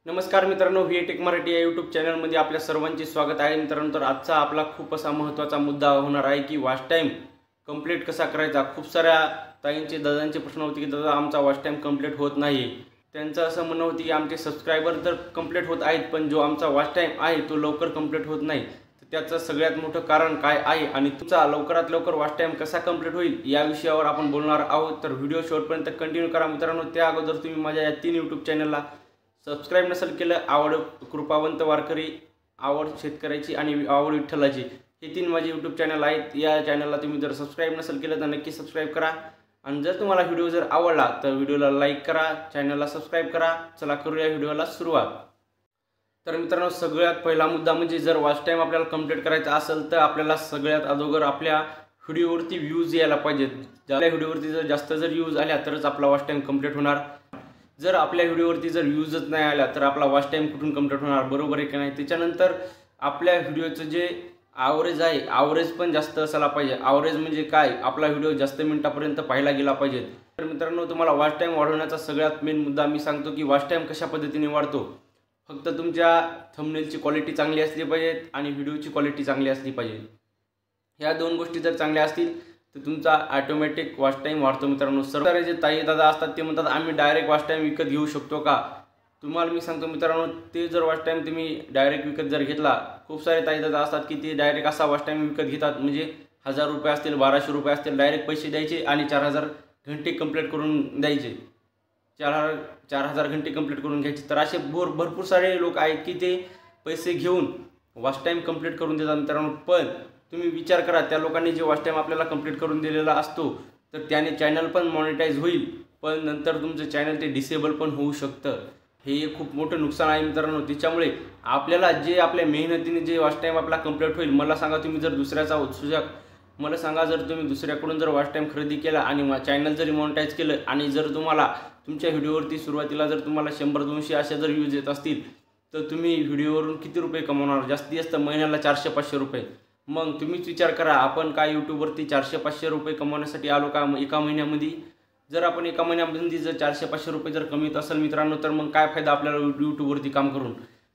नमस्कार मित्रांनो, V take Marathi या यूट्यूब चॅनलमध्ये आपल्या सर्वांचे स्वागत आहे. मित्रांनो, तर आजचा आपला खूप असा महत्त्वाचा मुद्दा होणार आहे की वॉच टाईम कंप्लीट कसा करायचा. खूप साऱ्या ताईंचे दादांचे प्रश्न होते की दादा आमचा वॉच टाईम कंप्लीट होत नाही. त्यांचं असं म्हणणं होतं की आमचे सबस्क्रायबर तर कंप्लीट होत आहेत, पण जो आमचा वॉच टाईम आहे तो लवकर कंप्लीट होत नाही. तर त्याचं सगळ्यात मोठं कारण काय आहे आणि तुमचा लवकरात लवकर वॉच टाईम कसा कंप्लीट होईल या विषयावर आपण बोलणार आहोत. तर व्हिडिओ शेवटपर्यंत कंटिन्यू करा मित्रांनो. त्या अगोदर तुम्ही माझ्या या 3 यूट्यूब चॅनलला सबस्क्राईब नसेल केलं, आवड कृपावंत वारकरी, आवड शेतकऱ्याची आणि आवड विठ्ठलाची, हे 3 माझे यूट्यूब चॅनल आहेत. या चॅनलला तुम्ही जर सबस्क्राईब नसेल केलं तर नक्की सबस्क्राईब करा. आणि जर तुम्हाला व्हिडिओ जर आवडला तर व्हिडिओला लाईक करा, चॅनलला सबस्क्राईब करा. चला करूया व्हिडिओला सुरुवात. तर मित्रांनो, सगळ्यात पहिला मुद्दा म्हणजे जर वॉच टाईम आपल्याला कंप्लीट करायचा असेल तर आपल्याला सगळ्यात अगोदर आपल्या व्हिडिओवरती व्ह्यूज यायला पाहिजेत. आपल्या व्हिडिओवरती जर जास्त व्ह्यूज आल्या तरच आपला वॉच टाईम कंप्लीट होणार. जर आपल्या व्हिडिओवरती जर व्ह्यूजच नाही आला तर आपला वॉच टाईम कुठून कंप्लीट होणार, बरोबर आहे की नाही. त्याच्यानंतर आपल्या व्हिडिओचं जे ॲव्हरेज आहे, ॲव्हरेज पण जास्त असायला पाहिजे. ॲव्हरेज म्हणजे काय, आपला व्हिडिओ जास्त मिनिटापर्यंत पाहायला गेला पाहिजे. तर मित्रांनो, तुम्हाला वॉच टाईम वाढवण्याचा सगळ्यात मेन मुद्दा मी सांगतो की वॉच टाईम कशा पद्धतीने वाढतो. फक्त तुमच्या थंबनेलची क्वालिटी चांगली असली पाहिजे आणि व्हिडिओची क्वालिटी चांगली असली पाहिजे. ह्या 2 गोष्टी जर चांगल्या असतील तर तुमचा ऑटोमॅटिक वॉच टाईम वाढतो. मित्रांनो, सर्व जे ताई दादा असतात ते म्हणतात आम्ही डायरेक्ट वॉच टाईम विकत घेऊ शकतो का. तुम्हाला मी सांगतो मित्रांनो, ते जर वॉच टाईम तुम्ही डायरेक्ट विकत जर घेतला, खूप सारे ताई दादा असतात की ते डायरेक्ट असा वॉच टाईम विकत घेतात. म्हणजे 1000 रुपये असतील, 1200 असतील, डायरेक्ट पैसे द्यायचे आणि 4000 घंटे कंप्लीट करून द्यायचे. 4000 घंटे कंप्लीट करून घ्यायचे. तर असे भरपूर सारे लोक आहेत की ते पैसे घेऊन वॉच टाईम कंप्लीट करून देतात. मित्रांनो, पण तुम्ही विचार करा, त्या लोकांनी जे वॉच टाईम आपल्याला कंप्लीट करून दिलेला असतो तर त्याने चॅनल पण मॉनिटाईज होईल, पण नंतर तुमचं चॅनल ते डिसेबल पण होऊ शकतं. हे खूप मोठं नुकसान आहे मित्रांनो. त्याच्यामुळे आपल्याला जे आपल्या मेहनतीने जे वॉच टाईम आपला कंप्लीट होईल, मला सांगा तुम्ही जर मला सांगा, जर तुम्ही दुसऱ्याकडून जर वॉच टाईम खरेदी केला आणि चॅनल जरी मॉनिटाईज केलं आणि जर तुम्हाला तुमच्या व्हिडिओवरती सुरुवातीला जर तुम्हाला 100-200 अशा जर व्ह्यूज येत असतील तर तुम्ही व्हिडिओवरून किती रुपये कमवणार. जास्तीत जास्त महिन्याला 400-500 रुपये. मग तुम्हीच विचार करा, आपण काय यूट्यूबवरती 400-500 रुपये कमवण्यासाठी आलो का एका महिन्यामध्ये. जर आपण एका महिन्यामध्ये जर 400-500 रुपये जर कमीत असेल मित्रांनो, तर मग काय फायदा आपल्याला यूट्यूबवरती काम करून.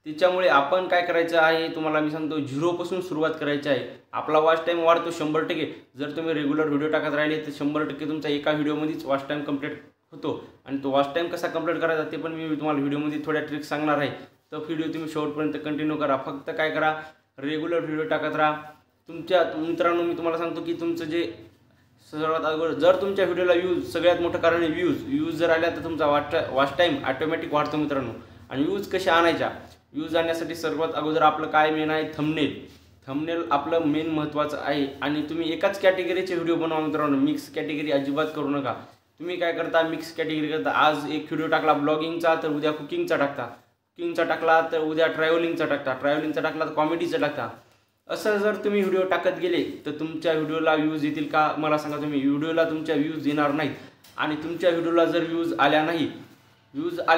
त्याच्यामुळे आपण काय करायचं आहे, तुम्हाला मी सांगतो, 0पासून सुरुवात करायची आहे. आपला वॉच टाईम वाढतो 100%. जर तुम्ही रेग्युलर व्हिडिओ टाकत राहिले तर 100% तुमचा एका व्हिडिओमध्येच वॉच टाईम कंप्लीट होतो. आणि तो वॉच टाईम कसा कंप्लीट करायचा ते पण मी तुम्हाला व्हिडिओमध्ये थोड्या ट्रिक्स सांगणार आहे. तर व्हिडिओ तुम्ही शेवटपर्यंत कंटिन्यू करा. फक्त काय करा, रेग्युलर व्हिडिओ टाकत राहा. तुमच्या मित्रांनो, मी तुम्हाला सांगतो की तुमचं जे सर्वात अगोदर जर तुमच्या व्हिडिओला सगळ्यात मोठं कारण आहे व्ह्यूज जर आल्या तर तुमचा वॉच टाईम ऑटोमॅटिक वाढतो मित्रांनो. आणि व्ह्यूज कशा आणायच्या, व्ह्यूज आणण्यासाठी सर्वात अगोदर आपलं काय मेन आहे, थंबनेल आपलं मेन महत्त्वाचं आहे. आणि तुम्ही एकाच कॅटेगरीचे व्हिडिओ बनवा मित्रांनो. मिक्स कॅटेगरी अजिबात करू नका. तुम्ही काय करता, मिक्स कॅटेगरी करता. आज एक व्हिडिओ टाकला ब्लॉगिंगचा तर उद्या कुकिंगचा टाकला तर उद्या ट्रॅव्हलिंगचा टाकला तर कॉमेडीचा टाकता. असं जर तुम्ही व्हिडिओ टाकत गेले तर तुमच्या व्हिडिओला व्ह्यूज येतील का, मला सांगा. तुम्ही व्हिडिओला तुमच्या व्ह्यूज येणार नाहीत. आणि तुमच्या व्हिडिओला जर व्ह्यूज आल्या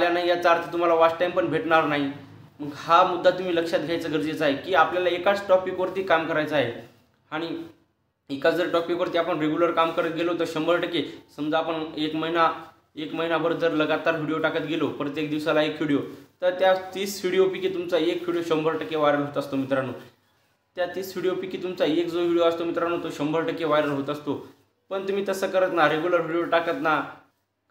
नाही याचा अर्थ तुम्हाला वॉच टाईम पण भेटणार नाही. मग हा मुद्दा तुम्ही लक्षात घ्यायचं गरजेचं आहे की आपल्याला एकाच टॉपिकवरती काम करायचं आहे. आणि एकाच जर टॉपिकवरती आपण रेग्युलर काम करत गेलो तर 100%, समजा आपण एक महिनाभर जर लगातार व्हिडिओ टाकत गेलो, प्रत्येक दिवसाला एक व्हिडिओ, तर त्या 30 व्हिडिओपैकी तुमचा एक व्हिडिओ 100% व्हायरल होत असतो मित्रांनो. त्या 30 व्हिडिओपैकी तुमचा एक जो व्हिडिओ असतो मित्रांनो तो 100% व्हायरल होत असतो. पण तुम्ही तसं करत ना, रेग्युलर व्हिडिओ टाकत ना,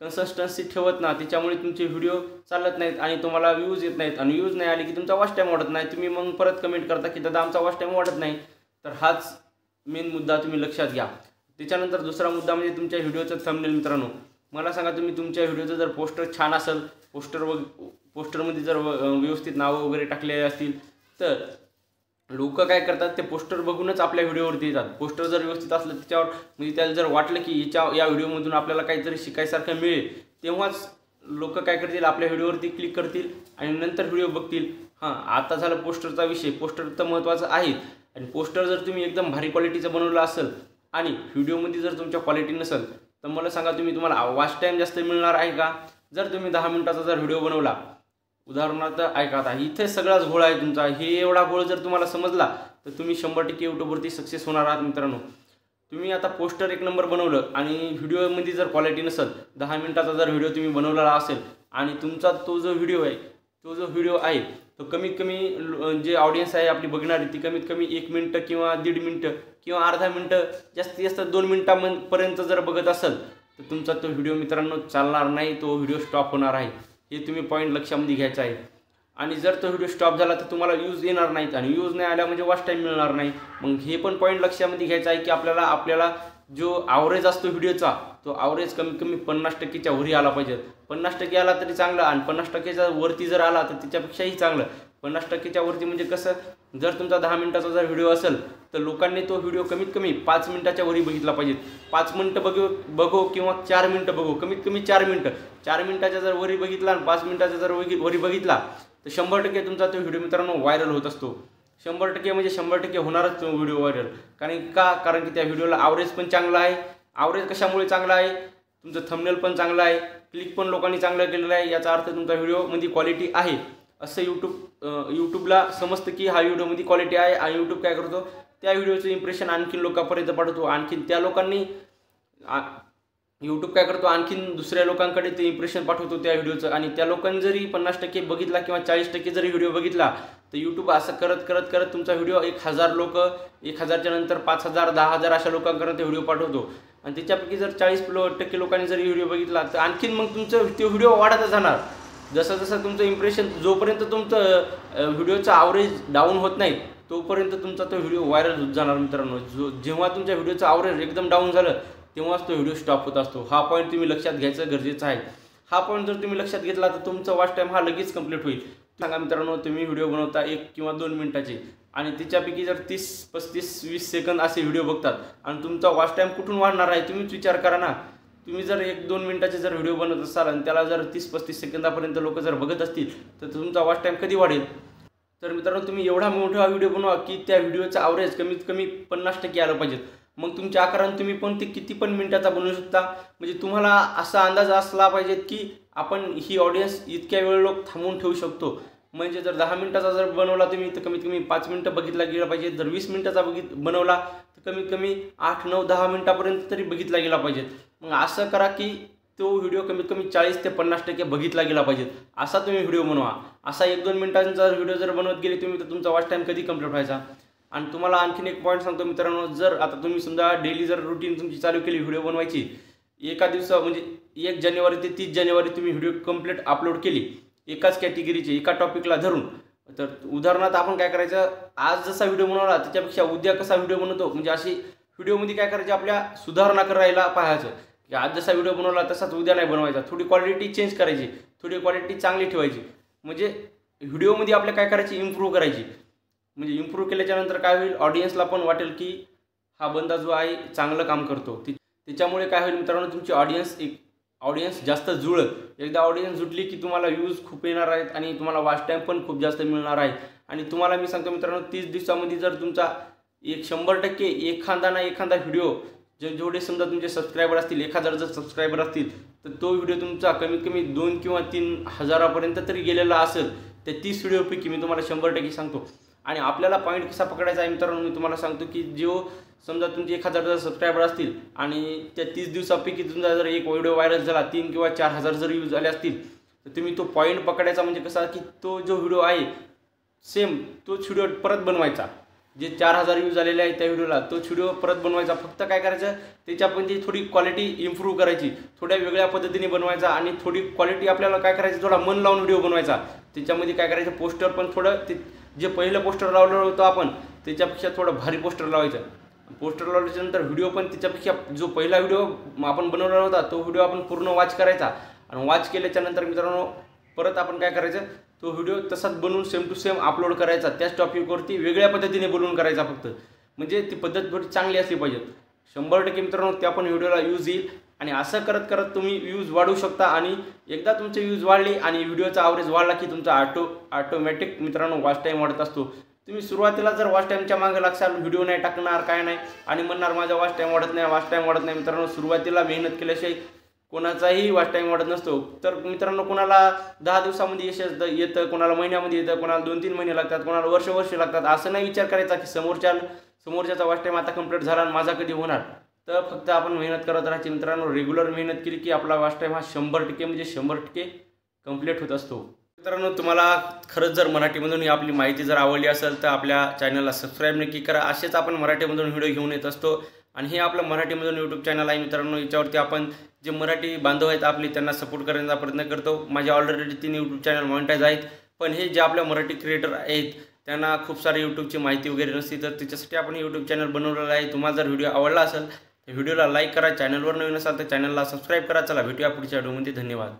कन्सिस्टन्सी ठेवत ना, त्याच्यामुळे तुमचे व्हिडिओ चालत नाहीत आणि तुम्हाला व्ह्यूज येत नाहीत. आणि व्ह्यूज नाही आले की तुमचा वॉच टाईम वाढत नाही. तुम्ही मग परत कमेंट करता की दादा आमचा वॉच टाईम वाढत नाही. तर हाच मेन मुद्दा तुम्ही लक्षात घ्या. त्याच्यानंतर दुसरा मुद्दा म्हणजे तुमच्या व्हिडिओचं थंबनेल मित्रांनो. मला सांगा, तुम्ही तुमच्या व्हिडिओचं जर पोस्टर छान असेल, पोस्टरमध्ये जर व्यवस्थित नावं वगैरे टाकलेले असतील तर लोक काय करतात, ते पोस्टर बघूनच आपल्या व्हिडिओवरती येतात. पोस्टर जर व्यवस्थित असलं त्याच्यावर, म्हणजे त्याला जर वाटलं की या व्हिडिओमधून आपल्याला काहीतरी शिकायसारखं मिळेल, तेव्हाच लोक काय करतील, आपल्या व्हिडिओवरती क्लिक करतील आणि नंतर व्हिडिओ बघतील. आता झालं पोस्टरचा विषय. पोस्टर तर महत्त्वाचं आहे. आणि पोस्टर जर तुम्ही एकदम भारी क्वालिटीचं बनवलं असेल आणि व्हिडिओमध्ये जर तुमच्या क्वालिटी नसेल तर मला सांगा, तुम्हाला वॉच टाईम जास्त मिळणार आहे का. जर तुम्ही 10 मिनिटाचा जर व्हिडिओ बनवला, उदाहरणार्थ ऐका, आता इथे सगळाच घोळ आहे तुमचा. हे एवढा घोळ जर तुम्हाला समजला तर तुम्ही 100% यूट्यूबवरती सक्सेस होणार आहात मित्रांनो. तुम्ही आता पोस्टर एक नंबर बनवलं आणि व्हिडिओमध्ये जर क्वालिटी नसेल, 10 मिनिटाचा जर व्हिडिओ तुम्ही बनवलेला असेल आणि तुमचा तो जो व्हिडिओ आहे तो जो व्हिडिओ आहे तो कमीत कमी जे ऑडियन्स आहे आपली बघणारी ती कमीत कमी 1 मिनिट किंवा 1.5 मिनिट किंवा अर्धा मिनिट जास्तीत जास्त 2 मिनिटांपर्यंत जर बघत असेल तर तुमचा तो व्हिडिओ मित्रांनो चालणार नाही, तो व्हिडिओ स्टॉप होणार आहे. हे तुम्ही पॉईंट लक्षामध्ये घ्यायचा आहे. आणि जर तो व्हिडिओ स्टॉप झाला तर तुम्हाला व्ह्यूज येणार नाहीत आणि व्ह्यूज नाही आल्या म्हणजे वॉच टाईम मिळणार नाही. मग हे पण पॉईंट लक्षामध्ये घ्यायचा आहे की आपल्याला जो ॲव्हरेज असतो व्हिडिओचा तो ॲव्हरेज कमीत कमी 50%च्या वरी आला पाहिजे. 50% आला तरी चांगलं आणि 50%च्या वरती जर आला तर त्याच्यापेक्षाही चांगलं. 50%च्या वरती म्हणजे कसं, जर तुमचा 10 मिनिटाचा जर व्हिडिओ असेल तर लोकांनी तो व्हिडिओ कमीत कमी 5 मिनिटाच्या वरी बघितला पाहिजे. 5 मिनिटं बघो किंवा 4 मिनिटं बघो, कमीत कमी 4 मिनिटं. 4 मिनिटाच्या जर वरी बघितला आणि 5 मिनिटाचा जर वरी बघितला तर 100% तुमचा तो व्हिडिओ मित्रांनो व्हायरल होत असतो. 100% म्हणजे 100% होणारच तो व्हिडिओ व्हायरल. कारण की त्या व्हिडिओला ॲव्हरेज पण चांगला आहे. ॲव्हरेज कशामुळे चांगला आहे, तुमचं थंबनेल पण चांगलं आहे, क्लिक पण लोकांनी चांगलं केलेलं आहे, याचा अर्थ तुमचा व्हिडिओमध्ये क्वालिटी आहे असं यूट्यूबला समजतं की हा व्हिडिओमध्ये क्वालिटी आहे. आणि यूट्यूब काय करतो, त्या व्हिडिओचं इम्प्रेशन आणखीन लोकांपर्यंत पाठवतो. आणखीन त्या लोकांनी यूट्यूब काय करतो, आणखीन दुसऱ्या लोकांकडे ते इम्प्रेशन पाठवतो त्या व्हिडिओचं. आणि त्या लोकांनी जरी 50% बघितला किंवा 40% जरी व्हिडिओ बघितला तर यूट्यूब असं करत तुमचा व्हिडिओ 1000 लोक, 1000च्या नंतर 5000, 10000 अशा लोकांकडे ते व्हिडिओ पाठवतो. आणि त्याच्यापैकी जर 40% लोकांनी जरी व्हिडिओ बघितला तर आणखीन मग तुमचं ते व्हिडिओ वाढतच जाणार. जसं तुमचं इम्प्रेशन, जोपर्यंत तुमचं व्हिडिओचं ॲव्हरेज डाऊन होत नाही तोपर्यंत तुमचा तो व्हिडिओ व्हायरल होत जाणार मित्रांनो. जेव्हा तुमच्या व्हिडिओचं ॲव्हरेज एकदम डाऊन झालं तेव्हाच तो व्हिडिओ स्टॉप होत असतो. हा पॉईंट तुम्ही लक्षात घ्यायचं गरजेचं आहे. हा पॉईंट जर तुम्ही लक्षात घेतला तर तुमचा वॉच टाईम हा लगेच कंप्लीट होईल. सांगा मित्रांनो, तुम्ही व्हिडिओ बनवता 1 किंवा 2 मिनिटाचे आणि त्याच्यापैकी जर 30, 35, 20 सेकंद असे व्हिडिओ बघतात आणि तुमचा वॉच टाईम कुठून वाढणार आहे तुम्हीच विचार करा ना. तुम्ही जर 1-2 मिनिटाचे जर व्हिडिओ बनवत असाल आणि त्याला जर 30-35 सेकंदापर्यंत लोक जर बघत असतील तर तुमचा वॉच टाईम कधी वाढेल. तर मित्रांनो, तुम्ही एवढा मोठा व्हिडिओ बनवा की त्या व्हिडिओचा ॲव्हरेज कमीत कमी 50% आलं पाहिजे. मग तुमच्या आकाराने तुम्ही पण ते किती पण मिनिटाचा बनवू शकता. म्हणजे तुम्हाला असा अंदाज असला पाहिजे की आपण ही ऑडियन्स इतक्या वेळ लोक थांबवून ठेवू शकतो. म्हणजे जर 10 मिनिटाचा जर बनवला तुम्ही तर कमीत कमी 5 मिनिटं बघितला गेला पाहिजे. जर 20 मिनिटाचा बनवला तर कमीत कमी 8, 9, 10 मिनिटापर्यंत तरी बघितला गेला पाहिजे. मग असं करा की तो व्हिडिओ कमीत कमी 40 ते 50% बघितला गेला पाहिजे असा तुम्ही व्हिडिओ बनवा. असा 1-2 मिनिटांचा व्हिडिओ जर बनवत गेले तुम्ही तर तुमचा वॉच टाईम कधी कंप्लीट व्हायचा. आणि तुम्हाला आणखीन एक पॉईंट सांगतो मित्रांनो, जर आता तुम्ही समजा डेली जर रुटीन तुमची चालू केली व्हिडिओ बनवायची, एका दिवसा म्हणजे 1 जानेवारी ते 30 जानेवारी तुम्ही व्हिडिओ कंप्लीट अपलोड केली एकाच कॅटेगरीचे एका टॉपिकला धरून, तर उदाहरणार्थ आपण काय करायचं, आज जसा व्हिडिओ बनवला त्याच्यापेक्षा उद्या कसा व्हिडिओ बनवतो म्हणजे अशी व्हिडिओमध्ये काय करायचं, आपल्या सुधारणा करायला पाहायचं की आज जसा व्हिडिओ बनवला तसाच उद्या नाही बनवायचा. थोडी क्वालिटी चेंज करायची, थोडी क्वालिटी चांगली ठेवायची. म्हणजे व्हिडिओमध्ये आपल्या काय करायची, इम्प्रूव्ह करायची. म्हणजे इम्प्रूव्ह केल्याच्यानंतर काय होईल, ऑडियन्सला पण वाटेल की हा बंदा जो आहे चांगलं काम करतो. त्याच्यामुळे काय होईल मित्रांनो, तुमची ऑडियन्स जास्त जुळत. एकदा ऑडियन्स जुटली की तुम्हाला व्ह्यूज खूप येणार आहेत आणि तुम्हाला वॉच टाईम पण खूप जास्त मिळणार आहे. आणि तुम्हाला मी सांगतो मित्रांनो, 30 दिवसामध्ये जर तुमचा 100% एखादा व्हिडिओ जेवढे समजा तुमचे सबस्क्रायबर असतील, 1000 जर सबस्क्रायबर असतील तर तो व्हिडिओ तुमचा कमीत कमी 2 किंवा 3 हजारापर्यंत तरी गेलेला असेल त्या 30 व्हिडिओपैकी, मी तुम्हाला 100% सांगतो. आणि आपल्याला पॉईंट कसा पकडायचा आहे मित्रांनो, मी तुम्हाला सांगतो की समजा तुमचे 1000 जर सबस्क्रायबर असतील आणि त्या 30 दिवसापैकी तुमचा जर एक व्हिडिओ व्हायरल झाला, 3 किंवा 4000 जर व्ह्यूज झाले असतील तर तुम्ही तो पॉईंट पकडायचा. म्हणजे कसा की तो जो व्हिडिओ आहे सेम तोच व्हिडिओ परत बनवायचा. जे 4000 व्ह्यूज झालेले आहेत त्या व्हिडिओला तोच व्हिडिओ परत बनवायचा. फक्त काय करायचं, त्याच्यामध्ये थोडी क्वालिटी इम्प्रूव्ह करायची, थोड्या वेगळ्या पद्धतीने बनवायचा. आणि थोडी क्वालिटी आपल्याला काय करायची, थोडा मन लावून व्हिडिओ बनवायचा. त्याच्यामध्ये काय करायचं, पोस्टर पण थोडं जे पहिलं पोस्टर लावलं होतं आपण त्याच्यापेक्षा थोडं भारी पोस्टर लावायचं. पोस्टर लावल्याच्यानंतर व्हिडिओ पण त्याच्यापेक्षा जो पहिला व्हिडिओ आपण बनवला होता तो व्हिडिओ आपण पूर्ण वॉच करायचा. आणि वॉच केल्याच्यानंतर मित्रांनो परत आपण काय करायचं, तो व्हिडिओ तसाच बनवून सेम टू सेम अपलोड करायचा. त्याच टॉपिकवरती वेगळ्या पद्धतीने बनवून करायचा फक्त. म्हणजे ती पद्धत थोडी चांगली असली पाहिजे. 100% मित्रांनो त्या पण व्हिडिओला यूज येईल. आणि असं करत करत तुम्ही व्ह्यूज वाढवू शकता. आणि एकदा तुमचे व्ह्यूज वाढले आणि व्हिडिओचा ॲव्हरेज वाढला की तुमचा ऑटोमॅटिक मित्रांनो वॉच टाईम वाढत असतो. तुम्ही सुरुवातीला जर वॉच टाईमच्या मागे लागसाल, व्हिडिओ नाही टाकणार काय नाही आणि म्हणणार माझा वॉच टाईम वाढत नाही. मित्रांनो सुरुवातीला मेहनत केल्याशिवाय कोणाचाही वॉच टाईम वाढत नसतो. तर मित्रांनो कोणाला 10 दिवसामध्ये यश येतं, कोणाला महिन्यामध्ये येतं, कोणाला 2-3 महिने लागतात, कोणाला वर्ष लागतात. असं नाही विचार करायचा की समोरच्याचा वॉच टाईम आता कंप्लीट झाला आणि माझा कधी होणार. तर फक्त आपण मेहनत करत राहायची मित्रांनो. रेग्युलर मेहनत केली की आपला वॉच टाईम हा 100% म्हणजे 100% कंप्लीट होत असतो. मित्रांनो, तुम्हाला खरंच जर मराठीमधून ही आपली माहिती जर आवडली असेल तर आपल्या चॅनलला सबस्क्राईब नक्की करा. असेच आपण मराठीमधून व्हिडिओ घेऊन येत असतो आणि हे आपलं मराठीमधून यूट्यूब चॅनल आहे मित्रांनो. याच्यावरती आपण जे मराठी बांधव आहेत आपली त्यांना सपोर्ट करण्याचा प्रयत्न करतो. माझे ऑलरेडी 3 यूट्यूब चॅनल मॉनिटाईज आहेत, पण हे जे आपल्या मराठी क्रिएटर आहेत त्यांना खूप सारी यूट्यूबची माहिती वगैरे नसते, तर त्याच्यासाठी आपण यूट्यूब चॅनल बनवलेलं आहे. तुम्हाला जर व्हिडिओ आवडला असेल तर व्हिडिओला लाईक करा, चॅनलवर नवीन असाल तर चॅनलला सबस्क्राईब करा. चला भेटूया पुढच्या व्हिडिओमध्ये. धन्यवाद.